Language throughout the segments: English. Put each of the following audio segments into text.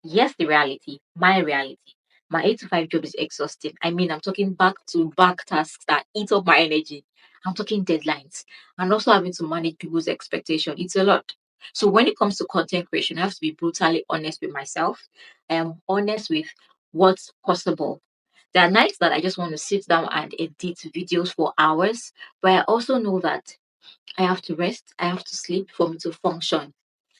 Yes, the reality, my reality. My 8 to 5 job is exhausting. I mean, I'm talking back to back tasks that eat up my energy. I'm talking deadlines and also having to manage people's expectation. It's a lot. So when it comes to content creation, I have to be brutally honest with myself. I am honest with what's possible. There are nights that I just want to sit down and edit videos for hours, but I also know that I have to rest, I have to sleep for me to function.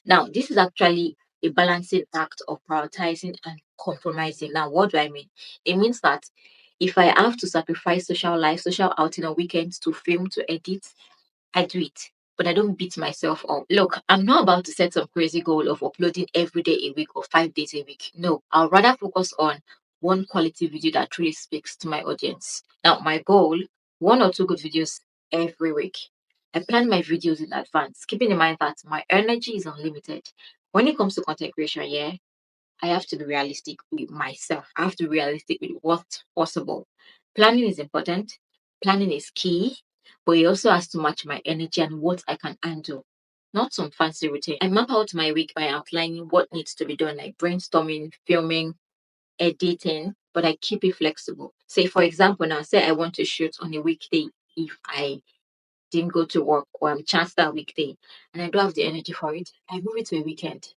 Now, this is actually a balancing act of prioritizing and compromising. Now, what do I mean? It means that if I have to sacrifice social life, social outing on weekends to film, to edit, I do it. But I don't beat myself up. Look, I'm not about to set some crazy goal of uploading every day a week or 5 days a week. No, I'll rather focus on one quality video that truly speaks to my audience. Now, my goal, one or two good videos every week. I plan my videos in advance, keeping in mind that my energy is unlimited. When it comes to content creation, yeah, I have to be realistic with myself. I have to be realistic with what's possible. Planning is important. Planning is key, but it also has to match my energy and what I can handle. Not some fancy routine. I map out my week by outlining what needs to be done, like brainstorming, filming, editing, but I keep it flexible. Say, for example, now, say I want to shoot on a weekday if I didn't go to work or I'm chanced that weekday and I don't have the energy for it, I move it to a weekend.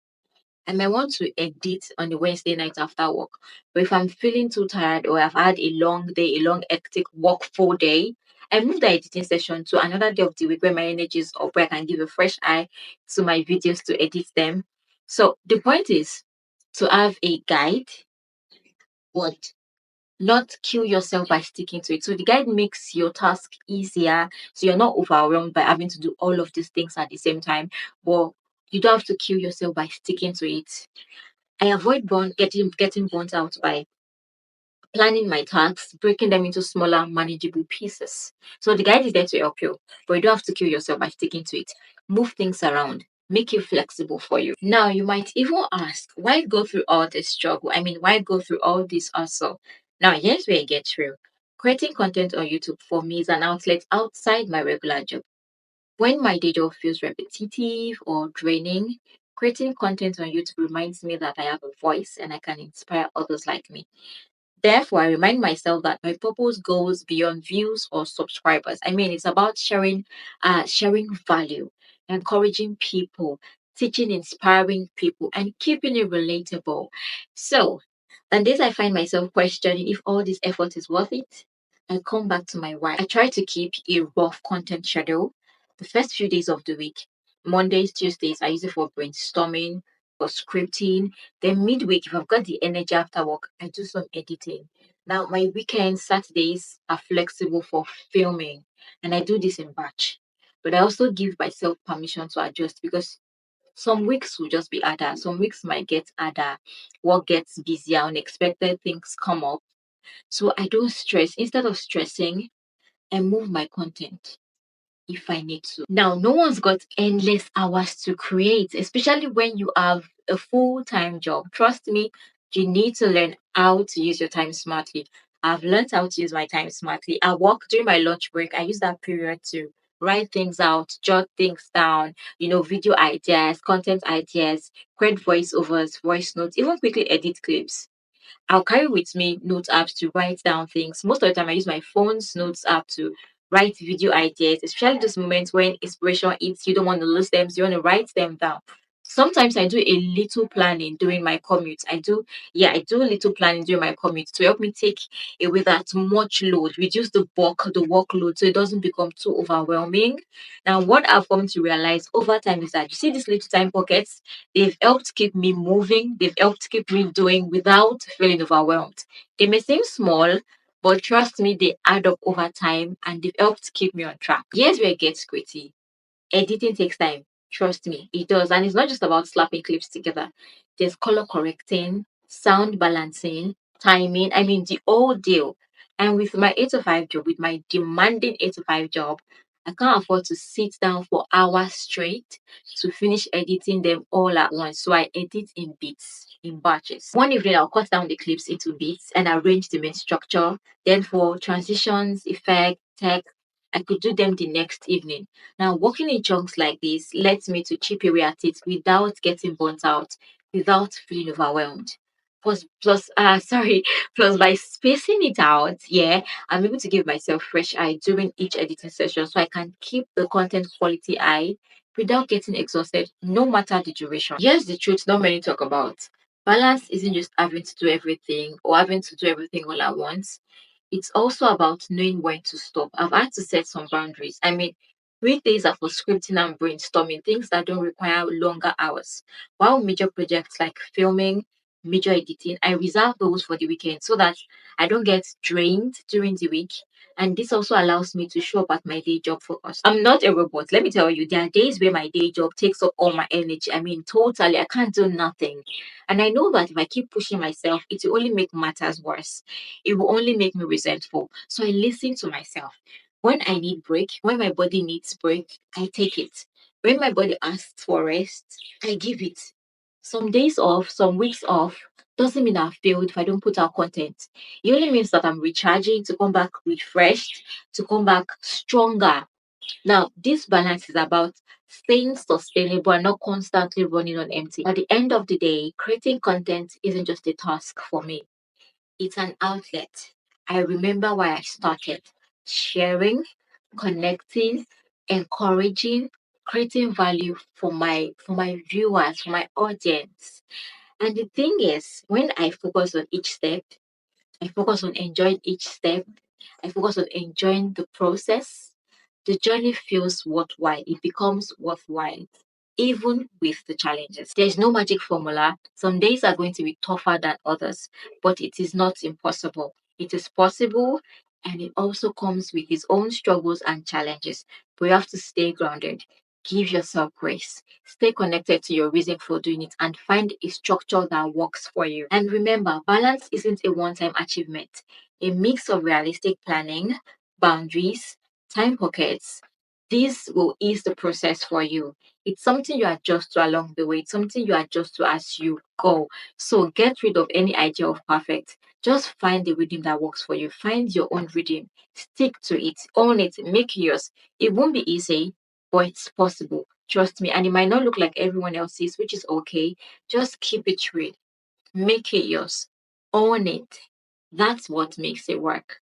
I might want to edit on the Wednesday night after work. But if I'm feeling too tired or I've had a long day, a long hectic work full day, I move the editing session to another day of the week where my energy is up, where I can give a fresh eye to my videos to edit them. So the point is to have a guide, but not kill yourself by sticking to it. So the guide makes your task easier. So you're not overwhelmed by having to do all of these things at the same time. But you don't have to kill yourself by sticking to it. I avoid getting burnt out by planning my tasks, breaking them into smaller, manageable pieces. So the guide is there to help you, but you don't have to kill yourself by sticking to it. Move things around, make it flexible for you. Now you might even ask, why go through all this struggle? I mean, why go through all this hustle? Now here's where it gets real. Creating content on YouTube for me is an outlet outside my regular job. When my day job feels repetitive or draining, creating content on YouTube reminds me that I have a voice and I can inspire others like me. Therefore, I remind myself that my purpose goes beyond views or subscribers. I mean, it's about sharing value, encouraging people, teaching, inspiring people, and keeping it relatable. So, and this I find myself questioning if all this effort is worth it. I come back to my why. I try to keep a rough content schedule. The first few days of the week, Mondays, Tuesdays, I use it for brainstorming, for scripting. Then midweek, if I've got the energy after work, I do some editing. Now my weekends, Saturdays are flexible for filming, and I do this in batch. But I also give myself permission to adjust because some weeks will just be harder. Some weeks might get harder. Work gets busier, unexpected things come up. So I don't stress. Instead of stressing, I move my content if I need to. Now, no one's got endless hours to create, especially when you have a full time job. Trust me, you need to learn how to use your time smartly. I've learned how to use my time smartly. I work during my lunch break. I use that period to write things out, jot things down, video ideas, content ideas, create voiceovers, voice notes, even quickly edit clips. I'll carry with me note apps to write down things. Most of the time, I use my phone's notes app to write video ideas, especially those moments when inspiration hits, you don't want to lose them, so you want to write them down. Sometimes I do a little planning during my commute. I do a little planning during my commute to help me take away that much load, reduce the workload so it doesn't become too overwhelming. Now, what I've come to realize over time is that you see these little time pockets, they've helped keep me moving, they've helped keep me doing without feeling overwhelmed. They may seem small, but trust me, they add up over time and they've helped keep me on track. Here's where it gets gritty. Editing takes time. Trust me, it does. And it's not just about slapping clips together. There's color correcting, sound balancing, timing. I mean, the whole deal. And with my 8 to 5 job, with my demanding 8 to 5 job, I can't afford to sit down for hours straight to finish editing them all at once. So I edit in bits, in batches. One evening, I'll cut down the clips into bits and arrange the main structure. Then for transitions, effect, tech, I could do them the next evening. Now, working in chunks like this lets me to chip away at it without getting burnt out without feeling overwhelmed. Sorry, plus by spacing it out, yeah, I'm able to give myself fresh eye during each editing session so I can keep the content quality high without getting exhausted, no matter the duration. Here's the truth not many talk about. Balance isn't just having to do everything or having to do everything all at once. It's also about knowing when to stop. I've had to set some boundaries. I mean, weekdays are for scripting and brainstorming, things that don't require longer hours. While major projects like filming, major editing, I reserve those for the weekend so that I don't get drained during the week. And this also allows me to show up at my day job focused. I'm not a robot. Let me tell you, there are days where my day job takes up all my energy. I mean, totally, I can't do nothing. And I know that if I keep pushing myself, it will only make matters worse. It will only make me resentful. So I listen to myself. When I need break, when my body needs break, I take it. When my body asks for rest, I give it. Some days off, some weeks off doesn't mean I've failed if I don't put out content. It only means that I'm recharging to come back refreshed, to come back stronger. Now, this balance is about staying sustainable and not constantly running on empty. At the end of the day, creating content isn't just a task for me, it's an outlet. I remember why I started sharing, connecting, encouraging, creating value for my viewers, for my audience. And the thing is, when I focus on each step, I focus on enjoying each step. I focus on enjoying the process. The journey feels worthwhile. It becomes worthwhile, even with the challenges. There's no magic formula. Some days are going to be tougher than others, but it is not impossible. It is possible, and it also comes with its own struggles and challenges. But you have to stay grounded. Give yourself grace. Stay connected to your reason for doing it and find a structure that works for you. And remember, balance isn't a one time achievement. A mix of realistic planning, boundaries, time pockets, this will ease the process for you. It's something you adjust to along the way, it's something you adjust to as you go. So get rid of any idea of perfect. Just find the rhythm that works for you. Find your own rhythm. Stick to it. Own it. Make it yours. It won't be easy, but it's possible. Trust me. And it might not look like everyone else's, which is okay. Just keep it real. Make it yours. Own it. That's what makes it work.